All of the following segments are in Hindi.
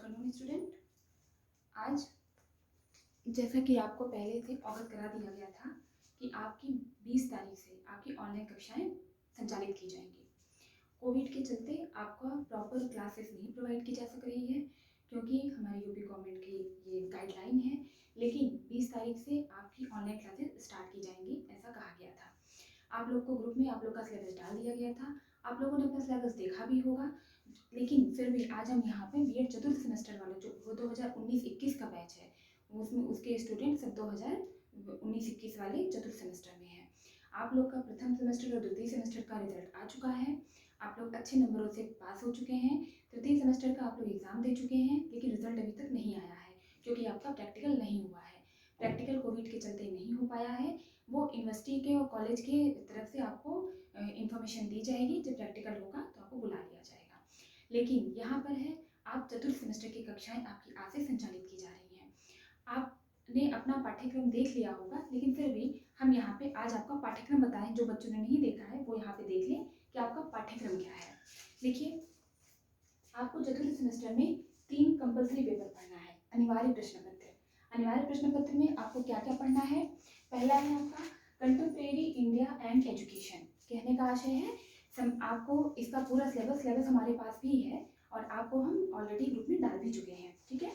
Afternoon student. आज जैसा कि आपको पहले से अवगत करा दिया गया था कि आपकी 20 तारीख से आपकी ऑनलाइन कक्षाएं संचालित की जाएंगी। कोविड के चलते आपका प्रॉपर क्लासेस नहीं प्रोवाइड की जा सक रही है क्योंकि हमारी यूपी गवर्नमेंट की ये गाइडलाइन है, लेकिन 20 तारीख से आपकी ऑनलाइन क्लासेस स्टार्ट की जाएंगी ऐसा कहा गया था। आप लोग को ग्रुप में आप लोग का सिलेबस डाल दिया गया था, आप लोगों ने अपना सिलेबस देखा भी होगा, लेकिन फिर भी आज हम यहाँ पे बीएड चतुर्थ सेमेस्टर वाले जो वो 2019-21 का बैच है उसमें उसके स्टूडेंट सब 2019-21 वाले चतुर्थ सेमेस्टर में हैं। आप लोग का प्रथम सेमेस्टर और द्वितीय सेमेस्टर का रिजल्ट आ चुका है, आप लोग अच्छे नंबरों से पास हो चुके हैं। तृतीय सेमेस्टर का आप लोग एग्ज़ाम दे चुके हैं, लेकिन रिजल्ट अभी तक नहीं आया है क्योंकि आपका प्रैक्टिकल नहीं हुआ है। प्रैक्टिकल कोविड के चलते नहीं हो पाया है, वो यूनिवर्सिटी के और कॉलेज के तरफ से आपको इन्फॉर्मेशन दी जाएगी। जब प्रैक्टिकल होगा तो आपको बुला लिया जाएगा। लेकिन यहाँ पर है, आप चतुर्थ सेमेस्टर की कक्षाएं आपकी आज से संचालित की जा रही हैं। आपने अपना पाठ्यक्रम देख लिया होगा, लेकिन फिर भी हम यहाँ पे आज आपका पाठ्यक्रम बताएं। जो बच्चों ने नहीं देखा है वो यहाँ पे देख लें कि आपका पाठ्यक्रम क्या है। देखिए, आपको चतुर्थ सेमेस्टर में 3 कंपल्सरी पेपर पढ़ना है। अनिवार्य प्रश्न पत्र। अनिवार्य प्रश्न पत्र में आपको क्या क्या पढ़ना है? पहला है आपका कंटेम्प्रेरी इंडिया एंड एजुकेशन। कहने का आशय है आपको इसका पूरा सिलेबस हमारे पास भी है और आपको हम ऑलरेडी ग्रुप में डाल भी चुके हैं। ठीक है,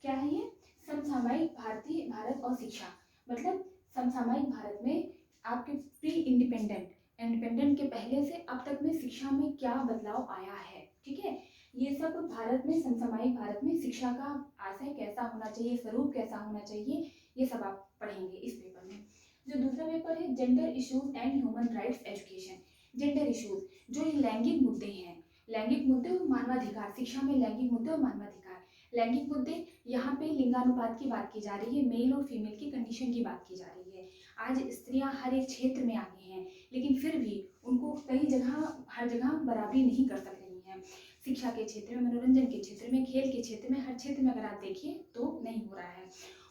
क्या है ये? समसामयिक भारतीय भारत और शिक्षा। मतलब समसामयिक भारत में आपके प्री इंडिपेंडेंट के पहले से अब तक में शिक्षा में क्या बदलाव आया है। ठीक है, ये सब भारत में समसामयिक भारत में शिक्षा का आशय कैसा होना चाहिए, स्वरूप कैसा होना चाहिए, ये सब आप पढ़ेंगे इस पेपर में। जो दूसरा पेपर है gender issues and human rights education. Gender issues, जो ये लैंगिक मुद्दे हैं, लैंगिक मुद्दे और मानवाधिकार, शिक्षा में लैंगिक मुद्दे और मानवाधिकार। लैंगिक मुद्दे, यहाँ पे लिंगानुपात की बात की जा रही है, मेल और फीमेल की कंडीशन की बात की जा रही है। आज स्त्रियां हर एक क्षेत्र में आगे हैं, लेकिन फिर भी उनको कई जगह हर जगह बराबरी नहीं कर सक रही हैं। शिक्षा के क्षेत्र में, मनोरंजन के क्षेत्र में, खेल के क्षेत्र में, हर क्षेत्र में अगर आप देखिए तो नहीं हो रहा है।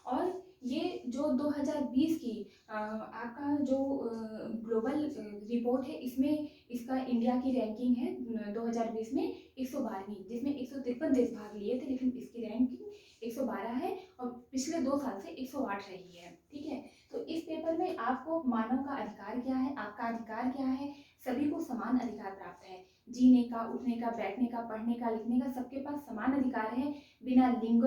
और ये जो 2020 की आपका जो ग्लोबल रिपोर्ट है, इसमें इसका इंडिया की रैंकिंग है 2020 में 112वीं, जिसमें 153 देश भाग लिए थे, लेकिन इसकी रैंकिंग 112 है और पिछले 2 साल से 108 रही है। ठीक है, तो इस पेपर में आपको मानव का अधिकार क्या है, आपका अधिकार क्या है, सभी को समान अधिकार प्राप्त है। जीने का, उठने का, बैठने का, पढ़ने का, लिखने का, सबके पास समान अधिकार है, बिना लिंग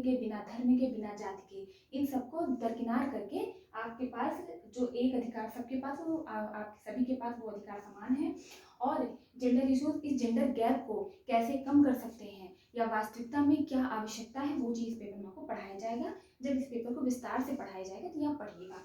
के, बिना धर्म के, बिना जाति के। इन सबको दरकिनार करके आपके पास जो एक अधिकार सबके पास, वो आप सभी के पास वो अधिकार समान है। और जेंडर इश्यूज, इस जेंडर गैप को कैसे कम कर सकते हैं या वास्तविकता में क्या आवश्यकता है, वो चीज़ पेपर में आपको पढ़ाया जाएगा। जब इस पेपर को विस्तार से पढ़ाया जाएगा तो यहाँ पढ़िएगा।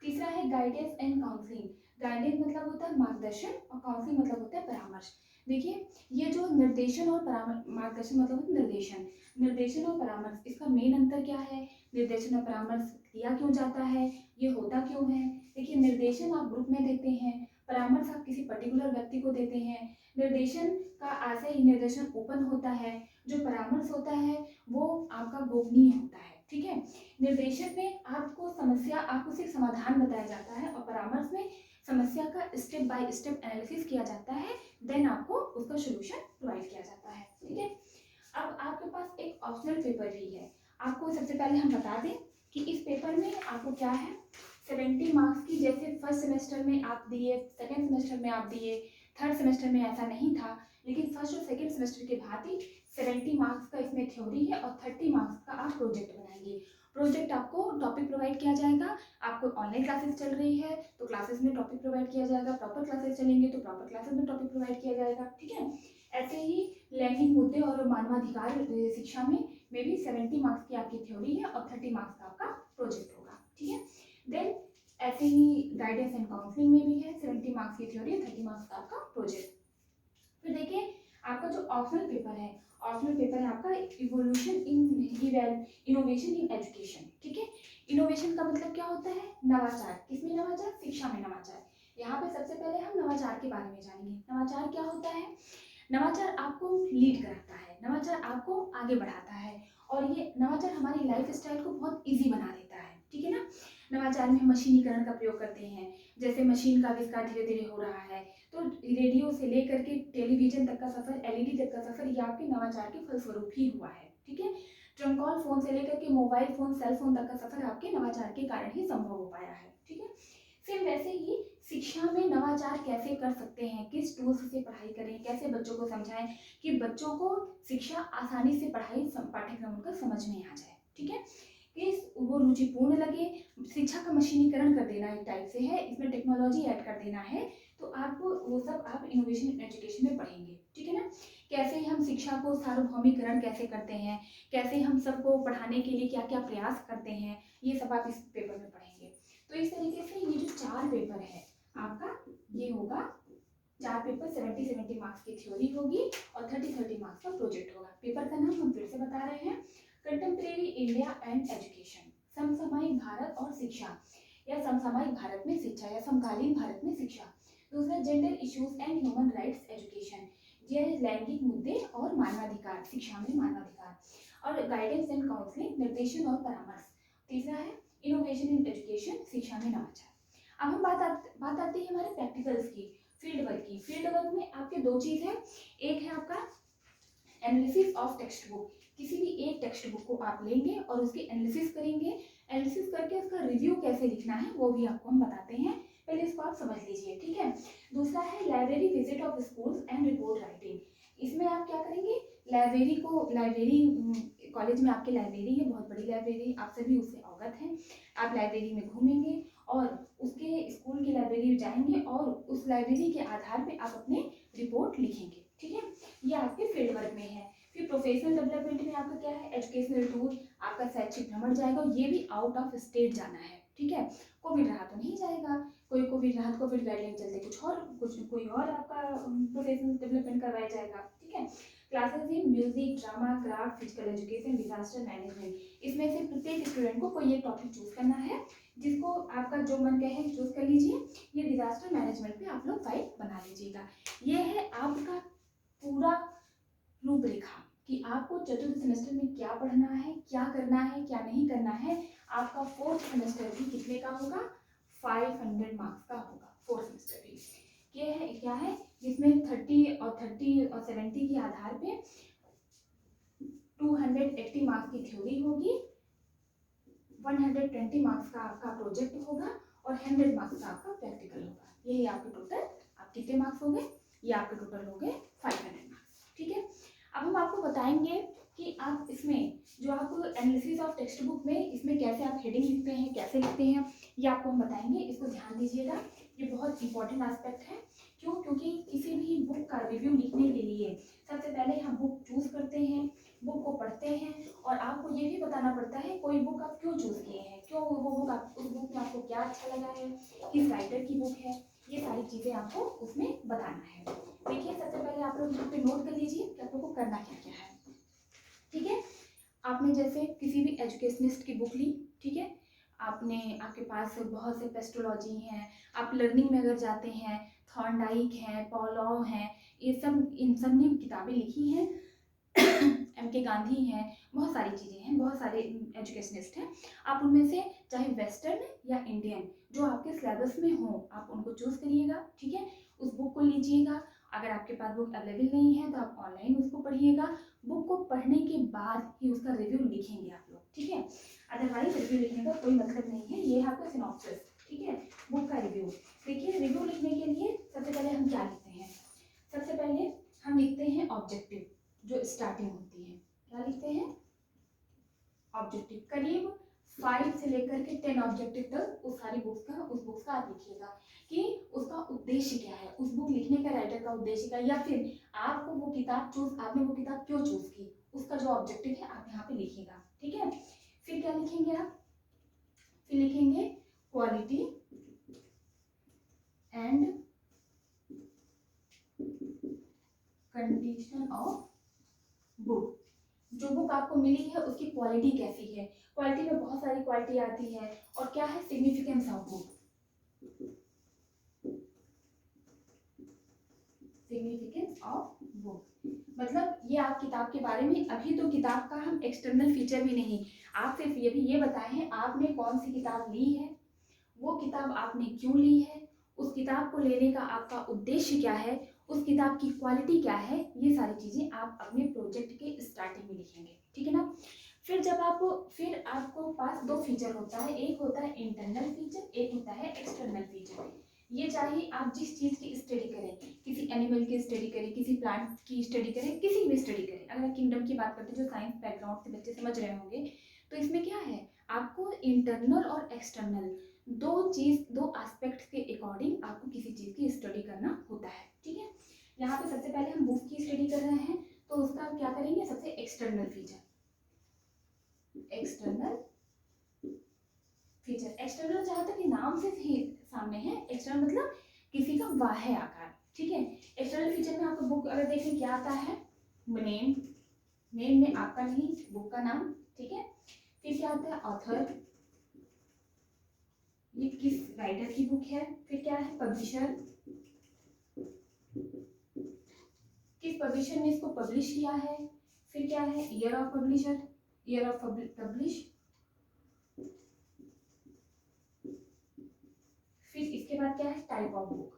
तीसरा है गाइडेंस एंड काउंसलिंग। गाइडेंस मतलब होता है मार्गदर्शन और काउंसलिंग मतलब होता है परामर्श। देखिए, ये जो निर्देशन और मार्गदर्शन मतलब होता है निर्देशन और परामर्श, इसका मेन अंतर क्या है? निर्देशन और परामर्श दिया क्यों जाता है, ये होता क्यों है? देखिए, निर्देशन आप ग्रुप में देते हैं, परामर्श आप किसी पर्टिकुलर व्यक्ति को देते हैं। निर्देशन का आशय ही निर्देशन ओपन होता है, जो परामर्श होता है वो आपका गोपनीय होता है। ठीक है, निर्देशन में आपको सिर्फ समाधान बताया जाता है और परामर्श में समस्या का स्टेप बाय स्टेप एनालिसिस किया जाता है, देन आपको उसका सोल्यूशन प्रोवाइड किया जाता है। ठीक है, अब आपके पास एक ऑप्शनल पेपर भी है। आपको सबसे पहले हम बता दें कि इस पेपर में आपको क्या है, 70 मार्क्स की, जैसे फर्स्ट सेमेस्टर में आप दिए, सेकेंड सेमेस्टर में आप दिए, थर्ड सेमेस्टर में ऐसा नहीं था, लेकिन फर्स्ट और सेकेंड सेमेस्टर के भांति 70 मार्क्स का इसमें थ्योरी है और 30 मार्क्स का आप प्रोजेक्ट बनाएंगे। प्रोजेक्ट आपको टॉपिक प्रोवाइड किया जाएगा। आपको ऑनलाइन क्लासेस चल रही है तो क्लासेस में टॉपिक प्रोवाइड किया जाएगा, प्रॉपर क्लासेस चलेंगे तो प्रॉपर क्लासेस में टॉपिक प्रोवाइड किया जाएगा। ठीक है, ऐसे ही लैंगिक मुद्दे और मानवाधिकार शिक्षा में भी 70 मार्क्स की आपकी थ्योरी है और 30 मार्क्स का आपका प्रोजेक्ट होगा। ठीक है, देन ऐसे ही गाइडेंस एंड काउंसलिंग में भी है 70 मार्क्स की थ्योरी, 30 मार्क्स का आपका प्रोजेक्ट। फिर देखिए, आपका जो ऑप्शनल पेपर है, ऑप्शनल पेपर है आपका evolution in innovation in education. ठीक है, इनोवेशन का मतलब क्या होता है? नवाचार। किसमें नवाचार? शिक्षा में नवाचार। यहाँ पे सबसे पहले हम नवाचार के बारे में जानेंगे। नवाचार क्या होता है? नवाचार आपको लीड कराता है, नवाचार आपको आगे बढ़ाता है और ये नवाचार हमारी लाइफ स्टाइल को बहुत ईजी बना देता है। ठीक है ना, नवाचार में हम मशीनीकरण का प्रयोग करते हैं, जैसे मशीन का आविष्कार धीरे धीरे हो रहा है, तो तो रेडियो से लेकर के टेलीविजन तक का सफ़र, एलईडी तक का सफ़र, ये आपके नवाचार के फलस्वरूप ही हुआ है। ठीक है, ट्रंकॉल फ़ोन से लेकर के मोबाइल फ़ोन, सेल फोन तक का सफ़र आपके नवाचार के कारण ही संभव हो पाया है। ठीक है, फिर वैसे ही शिक्षा में नवाचार कैसे कर सकते हैं, किस टूल्स से पढ़ाई करें, कैसे बच्चों को समझाएं कि बच्चों को शिक्षा आसानी से पढ़ाई पाठ्यक्रम उनका समझ में आ जाए। ठीक है, कि वो रुचिपूर्ण लगे। शिक्षा का मशीनीकरण कर देना एक टाइप से है, इसमें टेक्नोलॉजी ऐड कर देना है, तो आपको वो सब आप इनोवेशन एजुकेशन में पढ़ेंगे। ठीक है ना, कैसे हम शिक्षा को सार्वभौमिकरण कैसे करते हैं, कैसे हम सबको पढ़ाने के लिए क्या क्या प्रयास करते हैं, ये सब आप इस पेपर में पढ़ेंगे। तो इस तरीके से ये जो 4 पेपर है आपका, ये होगा 4 पेपर, 70 मार्क्स की थ्योरी होगी और 30 मार्क्स का प्रोजेक्ट होगा। पेपर का नाम हम फिर से बता रहे हैं, कंटेम्प्रेरी इंडिया एंड एजुकेशन, समसामयिक भारत और शिक्षा, या समसामयिक भारत में शिक्षा, या समकालीन भारत में शिक्षा। दूसरा, gender issues and human rights education, यह लैंगिक मुद्दे और मानवाधिकार, शिक्षा में मानवाधिकार, और गाइडेंस एंड काउंसलिंग, निर्देशन और परामर्श। तीसरा है इनोवेशन इन एजुकेशन, शिक्षा में नवाचार। अब हम बात आती है हमारे प्रैक्टिकल्स की, फील्ड वर्क की। फील्ड वर्क में आपके 2 चीज़ है, एक है आपका एनालिसिस ऑफ टेक्स्ट बुक, किसी भी एक टेक्स्ट बुक को आप लेंगे और उसकी एनालिसिस करेंगे, एनालिसिस करके उसका रिव्यू कैसे लिखना है वो भी आपको हम बताते हैं, पहले इसको आप समझ लीजिए। ठीक है, दूसरा है library visit of schools and report writing, इसमें आप क्या करेंगे, लाइब्रेरी कॉलेज में आपके लाइब्रेरी है, बहुत बड़ी लाइब्रेरी, आप सभी उससे अवगत हैं। आप लाइब्रेरी में घूमेंगे और उसके स्कूल की लाइब्रेरी जाएंगे और उस लाइब्रेरी के आधार पे आप अपने रिपोर्ट लिखेंगे। ठीक है, ये आपके फील्ड वर्क में है। फिर प्रोफेशनल डेवलपमेंट में आपका क्या है, एजुकेशनल टूर, आपका शैक्षिक भ्रमण जाएगा, ये भी आउट ऑफ स्टेट जाना है। ठीक है, कोविड रहा तो नहीं जाएगा, कोई कोविड रहा, कोविड गाइडलाइन चलते कोई और आपका प्रोफेशनल डेवलपमेंट करवाया जाएगा। ठीक है, classes in music, drama, craft, physical education, disaster management, इसमें से प्रत्येक स्टूडेंट को कोई एक टॉपिक चूज करना है, जिसको आपका जो मन कहे चूज कर लीजिए। ये डिजास्टर मैनेजमेंट पे आप लोग फाइल बना लीजिएगा। ये है आपका पूरा रूपरेखा कि आपको चतुर्थ सेमेस्टर में क्या पढ़ना है, क्या करना है, क्या नहीं करना है। आपका 4th सेमेस्टर भी कितने का होगा, 500 मार्क्स का होगा 4th सेमेस्टर भी। ये है क्या है, जिसमें 30 और 70 के आधार पे 280 मार्क्स की थ्योरी होगी, 120 मार्क्स का आपका प्रोजेक्ट होगा और 100 मार्क्स का आपका प्रैक्टिकल होगा। यही आपके टोटल, आप कितने मार्क्स हो गए, ये आपके टोटल हो गए 500 मार्क्स। ठीक है, अब हम आपको बताएंगे कि आप इसमें जो आप एनालिसिस ऑफ टेक्स्ट बुक में इसमें कैसे आप हेडिंग लिखते हैं, कैसे लिखते हैं, ये आपको हम बताएंगे, इसको ध्यान दीजिएगा, ये बहुत इंपॉर्टेंट एस्पेक्ट है। क्यों, क्योंकि किसी भी बुक का रिव्यू लिखने के लिए सबसे पहले हम बुक चूज करते हैं, बुक को पढ़ते हैं, और आपको ये भी बताना पड़ता है कोई बुक आप क्यों चूज किए हैं, क्यों वो बुक आप, उस बुक में आपको क्या अच्छा लगा है, किस राइटर की बुक है, ये सारी चीज़ें आपको उसमें बताना है। देखिए, सबसे पहले आप लोग यहाँ पे नोट कर लीजिए कि आप लोग को करना क्या क्या है। ठीक है, आपने जैसे किसी भी एजुकेशनिस्ट की बुक ली, ठीक है, आपके पास बहुत से पेस्टोलॉजी हैं, आप लर्निंग में अगर जाते हैं, थॉर्नडाइक हैं, पॉलॉ हैं, ये सब, इन सब ने किताबें लिखी हैं, MK गांधी हैं, बहुत सारी चीज़ें हैं, बहुत सारे एजुकेशनिस्ट हैं। आप उनमें से चाहे वेस्टर्न या इंडियन जो आपके सिलेबस में हो, आप उनको चूज़ करिएगा। ठीक है, उस बुक को लीजिएगा। अगर आपके पास बुक अवेलेबल नहीं है तो आप ऑनलाइन उसको पढ़िएगा। बुक को पढ़ने के बाद ही उसका रिव्यू लिखेंगे आप लोग। ठीक है, अदरवाइज रिव्यू लिखने का कोई मतलब नहीं है। ये है आपका सिनॉप्सिस, ठीक है, बुक का रिव्यू। देखिए, रिव्यू लिखने के लिए सबसे पहले हम क्या लिखते हैं, सबसे पहले हम लिखते हैं ऑब्जेक्टिव, जो स्टार्टिंग होती है, क्या लिखते हैं, ऑब्जेक्टिव। करीब 5 से लेकर के 10 ऑब्जेक्टिव तक उस बुक्स का आप लिखिएगा कि उसका उद्देश्य क्या है, उस बुक लिखने का राइटर का उद्देश्य क्या, या फिर आपने वो किताब क्यों चूज की, उसका जो ऑब्जेक्टिव है आप यहाँ पे लिखिएगा। ठीक है, फिर क्या लिखेंगे आप, फिर लिखेंगे quality and condition of book, जो बुक आपको मिली है उसकी क्वालिटी कैसी है। क्वालिटी में बहुत सारी क्वालिटी आती है, और क्या है, significance of book, significance of book, मतलब ये आप किताब के बारे में, अभी तो किताब का हम एक्सटर्नल फीचर भी नहीं, आप सिर्फ ये बताए हैं आपने कौन सी किताब ली है, वो किताब आपने क्यों ली है, उस किताब को लेने का आपका उद्देश्य क्या है, उस किताब की क्वालिटी क्या है, ये सारी चीज़ें आप अपने प्रोजेक्ट के स्टार्टिंग में लिखेंगे, ठीक है ना। फिर आपको पास दो फीचर होता है, एक होता है इंटरनल फीचर, एक होता है एक्सटर्नल फीचर। ये चाहे आप जिस चीज़ की स्टडी करें, किसी एनिमल की स्टडी करें, किसी प्लांट की स्टडी करें, किसी भी स्टडी करें, अगर किंगडम की बात करते हैं जो साइंस बैकग्राउंड से बच्चे समझ रहे होंगे, तो इसमें क्या है, आपको इंटरनल और एक्सटर्नल दो एस्पेक्ट्स के अकॉर्डिंग आपको किसी चीज़ की स्टडी करना होता है, ठीक है। यहाँ पे सबसे पहले हम बुक की स्टडी कर रहे हैं, तो उसका हम क्या करेंगे, सबसे एक्सटर्नल फीचर। एक्सटर्नल जहाँ तक नाम से ही सामने है, एक्सटर्नल मतलब किसी का बाह्य आकार, ठीक है। एक्सटर्नल फीचर में आपको बुक अगर देखें क्या आता है, नेम में आपका नहीं, बुक का नाम, ठीक है। फिर क्या आता है, ऑथर, ये किस राइटर की बुक है। फिर क्या है, पब्लिशर, किस पब्लिशर ने इसको पब्लिश किया है। फिर क्या है, year of publisher, year of publish. फिर इसके बाद क्या है, टाइप ऑफ बुक,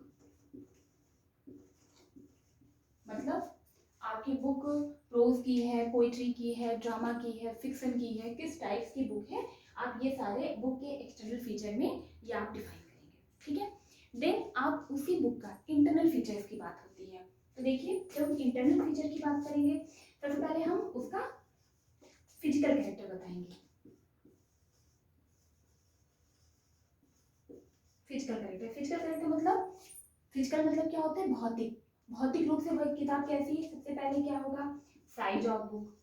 मतलब आपकी बुक प्रोज की है, पोइट्री की है, ड्रामा की है, फिक्शन की है, किस टाइप्स की बुक है, आप ये सारे बुक के एक्सटर्नल फीचर में ये आप डिफाइन करेंगे, ठीक है। देन आप उसी बुक का इंटरनल फीचर्स की बात होती है, तो देखिए जब इंटरनल फीचर की बात करेंगे, सबसे पहले हम उसका फिजिकल कैरेक्टर बताएंगे। फिजिकल मतलब क्या होता है, भौतिक रूप से वह किताब कैसी है। सबसे पहले क्या होगा, साइज ऑफ बुक,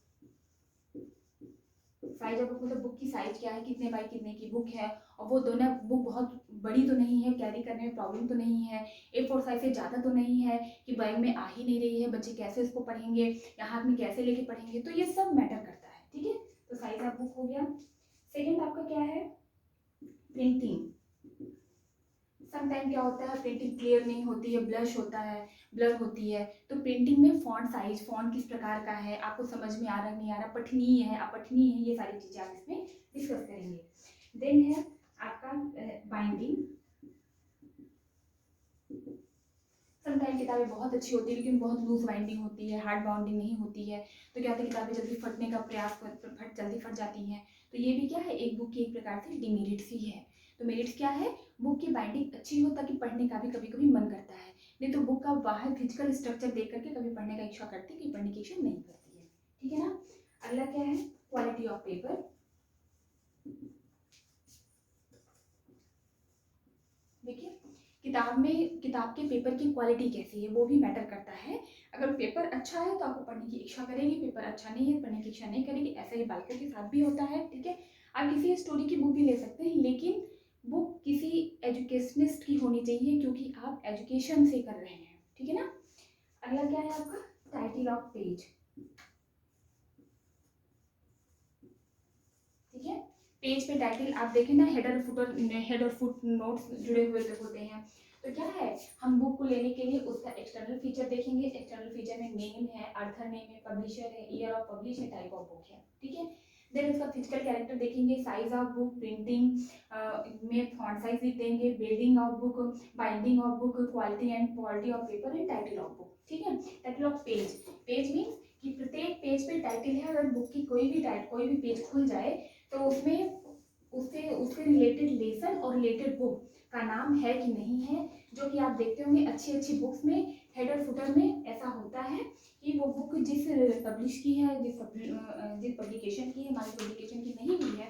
मतलब बुक की साइज क्या है, कितने बाई कितने की बुक है, और वो दोनों बुक बहुत बड़ी तो नहीं है, कैरी करने में प्रॉब्लम तो नहीं है, A4 साइज से ज़्यादा तो नहीं है कि बैग में आ ही नहीं रही है, बच्चे कैसे इसको पढ़ेंगे या हाथ में कैसे लेके पढ़ेंगे, तो ये सब मैटर करता है, ठीक है। तो साइज ऑफ बुक हो गया। सेकेंड आपका क्या है, प्रिंटिंग। समटाइम क्या होता है, प्रिंटिंग क्लियर नहीं होती है, ब्लर होती है, तो प्रिंटिंग में फॉन्ट साइज, फॉन्ट किस प्रकार का है, आपको समझ में आ रहा नहीं आ रहा, पठनीय है अपठनीय है, ये सारी चीज़ें आप इसमें डिस्कस करेंगे। देन है आपका बाइंडिंग। समटाइम किताबें बहुत अच्छी होती है लेकिन बहुत लूज बाइंडिंग होती है, हार्ड बाउंडिंग नहीं होती है, तो क्या होता है किताबें जल्दी फटने का जल्दी फट जाती हैं, तो ये भी क्या है, एक बुक की एक प्रकार से डिमेरिट्स ही है। तो मेरिट्स क्या है, बुक की बाइंडिंग अच्छी हो ताकि पढ़ने का भी कभी कभी मन करता है, नहीं तो बुक का बाहर फिजिकल स्ट्रक्चर देख करके कभी पढ़ने का इच्छा करती है, कभी पढ़ने की इच्छा नहीं करती है, ठीक है ना। अगला क्या है, क्वालिटी ऑफ पेपर। देखिए किताब के पेपर की क्वालिटी कैसी है वो भी मैटर करता है। अगर पेपर अच्छा है तो आपको पढ़ने की इच्छा करेगी, पेपर अच्छा नहीं है पढ़ने की इच्छा नहीं करेगी, ऐसा ही बाइकों के साथ भी होता है, ठीक है। आप किसी स्टोरी की बुक भी ले सकते हैं, लेकिन बुक किसी एजुकेशनिस्ट की होनी चाहिए क्योंकि आप एजुकेशन से कर रहे हैं, ठीक है ना। अगला क्या है आपका, टाइटल ऑफ पेज, ठीक है। पेज पे टाइटल आप देखें ना, हेड और फुट नोट्स जुड़े हुए होते हैं, तो क्या है, हम बुक को लेने के लिए उसका एक्सटर्नल फीचर देखेंगे। एक्सटर्नल फीचर में नेम है, ऑथर नेम है, पब्लिशर है, ईयर ऑफ पब्लिश है, टाइप ऑफ बुक है, ठीक है। देन उसका फिजिकल कैरेक्टर देखेंगे, साइज ऑफ बुक, प्रिंटिंग में फॉन्ट साइज लिख देंगे, building of book, binding of book, quality of paper and title of book, ठीक है। टाइटल ऑफ पेज मीन्स कि प्रत्येक पेज पे टाइटल है, अगर बुक की कोई भी पेज खुल जाए तो उसमें उससे रिलेटेड लेसन और रिलेटेड बुक का नाम है कि नहीं है, जो कि आप देखते होंगे अच्छी बुक्स में हेडर फुटर में ऐसा होता है कि वो बुक जिस पब्लिश की है, जिस पब्लिकेशन की है, हमारी पब्लिकेशन की नहीं हुई है,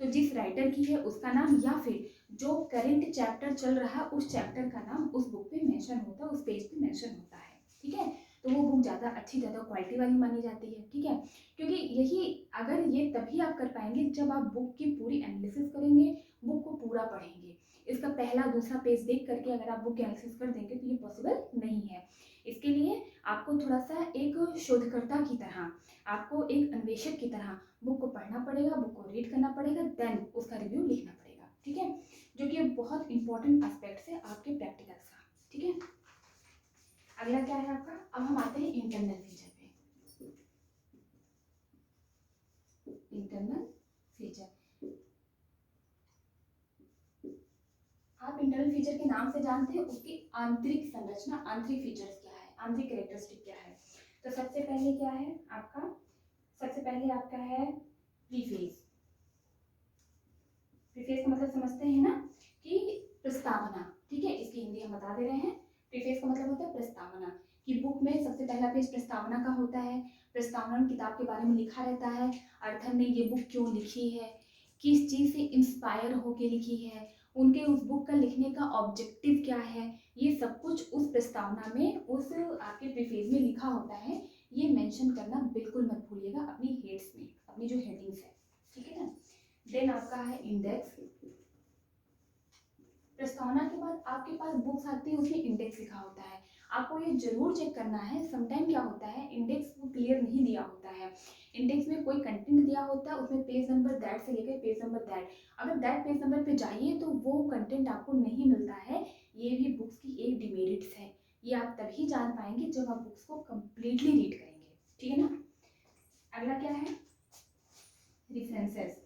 तो जिस राइटर की है उसका नाम, या फिर जो करंट चैप्टर चल रहा है उस चैप्टर का नाम उस बुक पे मेंशन होता है, उस पेज पे मेंशन होता है, ठीक है। तो वो बुक ज़्यादा अच्छी, ज़्यादा क्वालिटी वाली मानी जाती है, ठीक है। क्योंकि यही, अगर ये तभी आप कर पाएंगे जब आप बुक की पूरी एनालिसिस करेंगे, बुक को पूरा पढ़ेंगे। इसका पहला दूसरा पेज देख करके अगर आप बुक की एनालिसिस कर देंगे तो ये पॉसिबल नहीं है। इसके लिए आपको थोड़ा सा एक शोधकर्ता की तरह, आपको एक अन्वेषक की तरह बुक को पढ़ना पड़ेगा, बुक को रीड करना पड़ेगा, देन उसका रिव्यू लिखना पड़ेगा, ठीक है। जो कि बहुत इंपॉर्टेंट एस्पेक्ट्स है आपके प्रैक्टिकल्स का, ठीक है। अगला क्या है आपका, अब हम आते हैं इंटरनल फीचर पे। इंटरनल फीचर, आप आप इंटरनल फीचर के नाम से जानते हैं, उसकी आंतरिक संरचना, आंतरिक फीचर्स क्या है, आंतरिक कैरेक्टरिस्टिक क्या है। तो सबसे पहले क्या है आपका, सबसे पहले आपका है प्रीफेस। प्रीफेस का मतलब समझते हैं ना कि प्रस्तावना, ठीक है, इसकी हिंदी हम बता दे रहे हैं। प्रीफेस का मतलब होता है प्रस्तावना, कि बुक में सबसे पहला पेज प्रस्तावना का होता है। प्रस्तावना में किताब के बारे में लिखा रहता है, अर्थर ने ये बुक क्यों लिखी है, किस चीज़ से इंस्पायर होके लिखी है, उनके उस बुक का लिखने का ऑब्जेक्टिव क्या है, ये सब कुछ उस प्रस्तावना में, उस आपके प्रीफेस में लिखा होता है। ये मेंशन करना बिल्कुल मत भूलिएगा अपनी हेड्स में, अपनी जो हेडिंग्स है, ठीक है ना। देन आपका है इंडेक्स। प्रस्तावना के बाद आपके पास बुक्स आती है, उसमें इंडेक्स लिखा होता है। आपको ये जरूर चेक करना है, समटाइम क्या होता है इंडेक्स वो क्लियर नहीं दिया होता है। इंडेक्स में कोई कंटेंट दिया होता है, उसमें पेज नंबर दैट से लेकर पेज नंबर दैट, अगर दैट पेज नंबर पे जाइए तो वो कंटेंट आपको नहीं मिलता है। ये भी बुक्स की एक डिमेरिट्स है, ये आप तभी जान पाएंगे जब आप बुक्स को कंप्लीटली रीड करेंगे, ठीक है ना। अगला क्या है, रेफरेंसेस।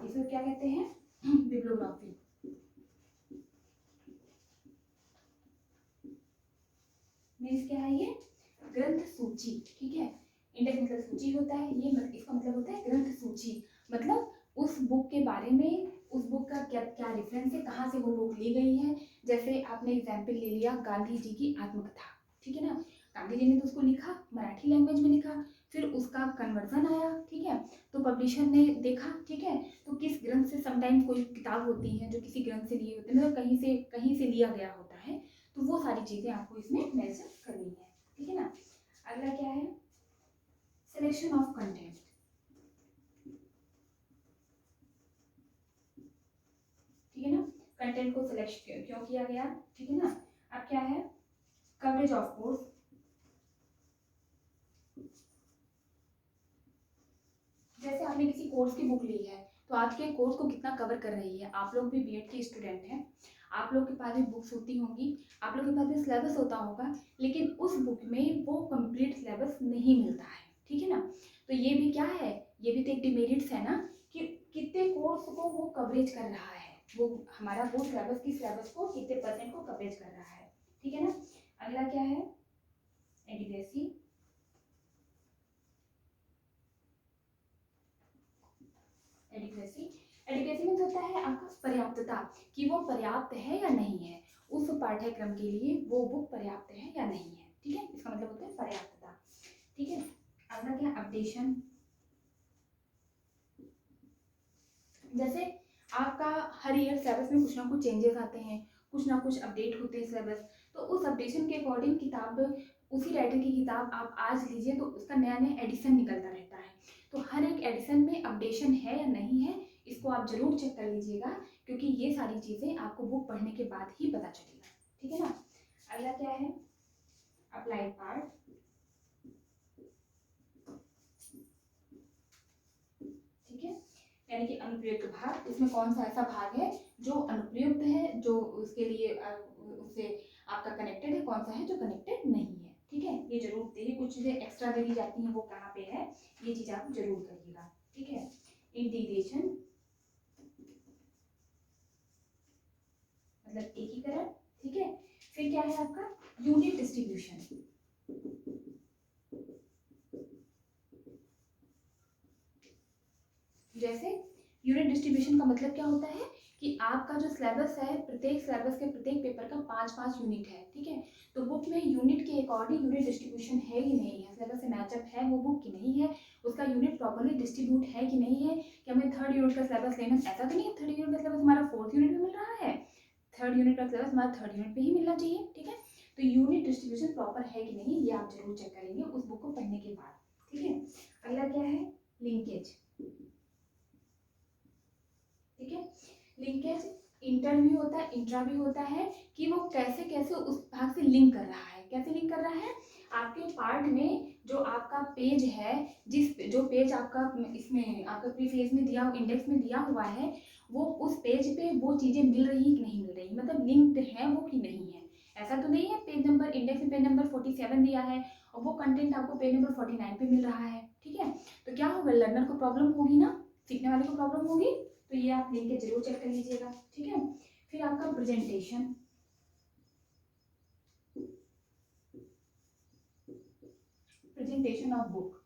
इसको क्या कहते हैं, बिब्लियोग्राफी। मीन्स क्या है, ये ग्रंथ सूची, ठीक है। इंडेक्स मतलब सूची होता है, ये इसका मतलब होता है ग्रंथ सूची, मतलब उस बुक के बारे में, उस बुक का क्या क्या रेफरेंस है, कहाँ से वो बुक ली गई है। जैसे आपने एग्जाम्पल ले लिया गांधी जी की आत्मकथा, ठीक है ना, गांधी जी ने तो उसको लिखा, मराठी लैंग्वेज में लिखा, फिर उसका कन्वर्जन आया, ठीक है, तो पब्लिशर ने देखा, ठीक है, तो किस ग्रंथ से, समटाइम कोई किताब होती है जो किसी ग्रंथ से लिए होते हैं, मतलब कहीं से लिया गया होता है, तो वो सारी चीज़ें आपको इसमें मेंशन करनी है, ठीक है ना। अगला क्या है, सिलेक्शन ऑफ कंटेंट, ठीक है ना, कंटेंट को सिलेक्ट क्यों किया गया, ठीक है ना। अब क्या है, कवरेज ऑफ कोर्स। जैसे आपने किसी कोर्स की बुक ली है, तो आपके कोर्स को कितना कवर कर रही है। आप लोग भी बीएड के स्टूडेंट हैं, आप लोग के पास भी बुक्स होती होंगी, आप लोग के पास भी सिलेबस होता होगा, लेकिन उस बुक में वो कंप्लीट सिलेबस नहीं मिलता है, ठीक है ना। तो ये भी क्या है, ये भी तो एक डिमेरिट्स है ना, कि कितने कोर्स को वो कवरेज कर रहा है, वो हमारा वो सिलेबस की सिलेबस को कितने परसेंट को कवरेज कर रहा है, ठीक है ना। अगला क्या है, एडिकेसी। एडिक्वेसी, एडिक्वेसी मीन्स होता है आपका पर्याप्तता, कि वो पर्याप्त है या नहीं है, उस पाठ्यक्रम के लिए वो बुक पर्याप्त है या नहीं है, ठीक है, इसका मतलब होता है पर्याप्तता, ठीक है। अगला क्या, अपडेशन। जैसे आपका हर ईयर सिलेबस में कुछ ना कुछ चेंजेस आते हैं, कुछ ना कुछ अपडेट होते हैं सिलेबस, तो उस अपडेशन के अकॉर्डिंग किताब, उसी राइटर की किताब आप आज लीजिए तो उसका नया नया एडिशन निकलता रहता है, तो हर एक एडिशन में अपडेशन है या नहीं है, इसको आप जरूर चेक कर लीजिएगा, क्योंकि ये सारी चीज़ें आपको बुक पढ़ने के बाद ही पता चलेगा, ठीक है ना। अगला क्या है, अप्लाइड पार्ट, ठीक है, यानी कि अनुप्रयुक्त भाग। इसमें कौन सा ऐसा भाग है जो अनुप्रयुक्त है, जो उसके लिए उससे आपका कनेक्टेड है, कौन सा है जो कनेक्टेड नहीं है, ठीक है। ये जरूर देखिए, कुछ चीज़ें एक्स्ट्रा दे दी जाती हैं, वो कहाँ पे है, ये चीज़ आप जरूर करिएगा, ठीक है। इंटीग्रेशन मतलब एकीकरण, ठीक है। फिर क्या है आपका, यूनिट डिस्ट्रीब्यूशन। जैसे यूनिट डिस्ट्रीब्यूशन का मतलब क्या होता है, कि आपका जो सिलेबस है, प्रत्येक सिलेबस के प्रत्येक पेपर का 5-5 यूनिट है, ठीक है, तो बुक में यूनिट के अकॉर्डिंग यूनिट डिस्ट्रीब्यूशन है कि नहीं है, सिलेबस से मैचअप है वो बुक की नहीं है, उसका यूनिट प्रॉपर्ली डिस्ट्रीब्यूट है कि नहीं है, कि हमें थर्ड यूनिट का सिलेबस लेना, ऐसा तो नहीं है थर्ड यूनिट का सिलेबस हमारा फोर्थ यूनिट में मिल रहा है, थर्ड यूनिट का सिलेबस हमारा थर्ड यूनिट पे ही मिलना चाहिए, ठीक है। तो यूनिट डिस्ट्रीब्यूशन प्रॉपर है कि नहीं, ये आप जरूर चेक करेंगे उस बुक को पढ़ने के बाद, ठीक है। अगला क्या है, लिंकेज, ठीक है। लिंकेज इंटर भी होता है, इंट्रा भी होता है, कि वो कैसे कैसे उस भाग से लिंक कर रहा है, कैसे लिंक कर रहा है, आपके पार्ट में जो आपका पेज है, जो पेज आपका इसमें आपका प्रीफेस में दिया, इंडेक्स में दिया हुआ है, वो उस पेज पे वो चीज़ें मिल रही कि नहीं मिल रही, मतलब लिंक्ड है वो कि नहीं है। ऐसा तो नहीं है पेज नंबर, इंडेक्स में पेज नंबर 47 दिया है और वो कंटेंट आपको पेज नंबर 49 पे मिल रहा है, ठीक है, तो क्या होगा, लर्नर को प्रॉब्लम होगी ना, सीखने वाले को प्रॉब्लम होगी तो ये आप लिख के जरूर चेक कर लीजिएगा, ठीक है। फिर आपका प्रेजेंटेशन, प्रेजेंटेशन ऑफ बुक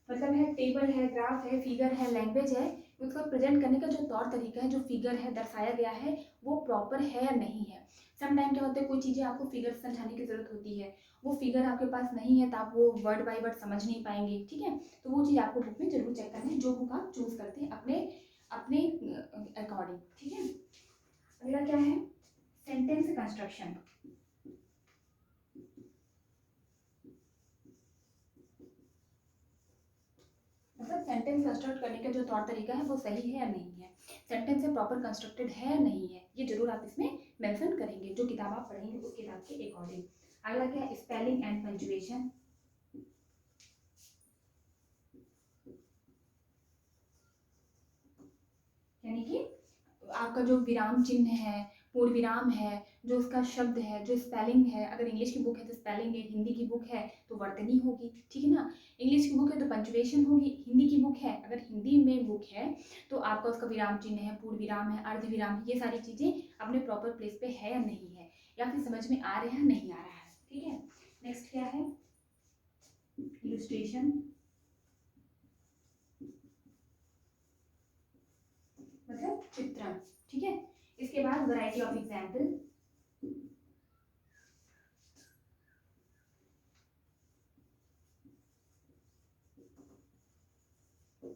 मतलब है टेबल है, ग्राफ है, फिगर है, लैंग्वेज है, उसको प्रेजेंट करने का जो तौर तरीका है, जो फिगर है दर्शाया गया है वो प्रॉपर है या नहीं है। सम टाइम क्या होता है, कोई चीज़ें आपको फिगर समझाने की जरूरत होती है, वो फिगर आपके पास नहीं है तो आप वो वर्ड बाय वर्ड समझ नहीं पाएंगे, ठीक है। तो वो चीज़ आपको बुक में जरूर चेक करना है, जो बुक आप चूज करते हैं अपने अपने अकॉर्डिंग, ठीक है। अगला क्या है, सेंटेंस कंस्ट्रक्शन। मतलब सेंटेंस कंस्ट्रक्ट करने का जो तौर तरीका है वो सही है या नहीं है, सेंटेंस से प्रॉपर कंस्ट्रक्टेड है या नहीं है, ये जरूर आप इसमें मेंशन करेंगे, जो किताब आप पढ़ेंगे उस किताब के अकॉर्डिंग। अगला क्या है, स्पेलिंग एंड पंक्चुएशन। यानी कि आपका जो विराम चिन्ह है, पूर्ण विराम है, जो उसका शब्द है, जो स्पेलिंग है, अगर इंग्लिश की बुक है तो स्पेलिंग है, हिंदी की बुक है तो वर्तनी होगी, ठीक है ना। इंग्लिश की बुक है तो पंचुएशन होगी, हिंदी की बुक है अगर हिंदी में बुक है तो आपका उसका विराम चिन्ह है, पूर्ण विराम है, अर्ध विराम, ये सारी चीज़ें अपने प्रॉपर प्लेस पे है या नहीं है, या फिर समझ में आ रहा है नहीं आ रहा है, ठीक है। नेक्स्ट क्या है, इलस्ट्रेशन मतलब चित्रण, ठीक है। इसके बाद वैरायटी ऑफ एग्जाम्पल,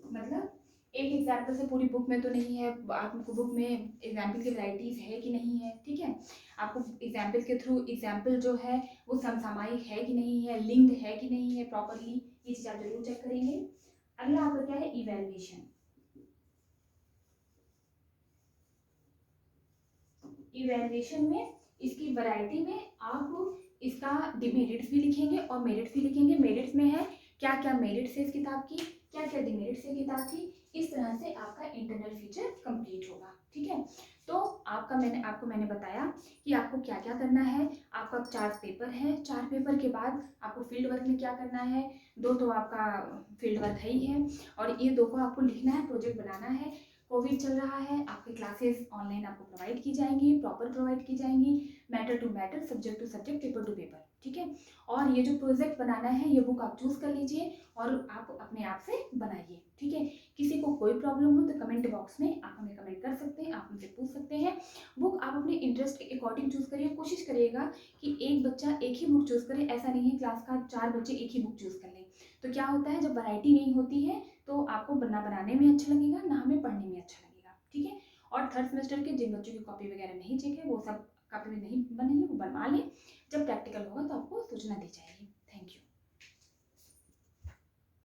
मतलब एक एग्जाम्पल से पूरी बुक में तो नहीं है, आपको बुक में एग्जाम्पल की वैराइटीज है कि नहीं है, ठीक है। आपको एग्जाम्पल के थ्रू एग्जाम्पल जो है वो समसामयिक है कि नहीं है, लिंक्ड है कि नहीं है प्रॉपरली, ये चीज आप जरूर चेक करेंगे। अगला आपका क्या है, इवैल्यूएशन। इवैल्यूएशन में इसकी वैरायटी में आप इसका डिमेरिट्स भी लिखेंगे और मेरिट्स भी लिखेंगे। मेरिट्स में है क्या क्या मेरिट्स है इस किताब की, क्या क्या डिमेरिट्स है किताब की, इस तरह से आपका इंटरनल फीचर कंप्लीट होगा, ठीक है। तो मैंने बताया कि आपको क्या क्या करना है। आपका 4 पेपर है, 4 पेपर के बाद आपको फील्ड वर्क में क्या करना है, 2 तो आपका फील्ड वर्क है ही है, और ये 2 को आपको लिखना है, प्रोजेक्ट बनाना है। कोविड चल रहा है, आपकी क्लासेस ऑनलाइन आपको प्रोवाइड की जाएंगी, प्रॉपर प्रोवाइड की जाएंगी, matter to matter, subject to subject, paper to paper, ठीक है। और ये जो प्रोजेक्ट बनाना है ये बुक आप चूज कर लीजिए और आप अपने आप से बनाइए, ठीक है। किसी को कोई प्रॉब्लम हो तो कमेंट बॉक्स में आप हमें कमेंट कर सकते हैं, आप हमसे पूछ सकते हैं। बुक आप अपने इंटरेस्ट के अकॉर्डिंग चूज करिए, कोशिश करिएगा कि एक बच्चा एक ही बुक चूज करे, ऐसा नहीं है क्लास का 4 बच्चे एक ही बुक चूज कर लें। तो क्या होता है, जब वैरायटी नहीं होती है तो आपको ना बनाने में अच्छा लगेगा ना हमें पढ़ने में अच्छा लगेगा, ठीक है। और थर्ड सेमेस्टर के जिन बच्चों की कॉपी वगैरह नहीं चेक है वो सब कॉपी में नहीं बनी है वो बनवा लें, जब प्रैक्टिकल होगा तो आपको सूचना दी जाएगी।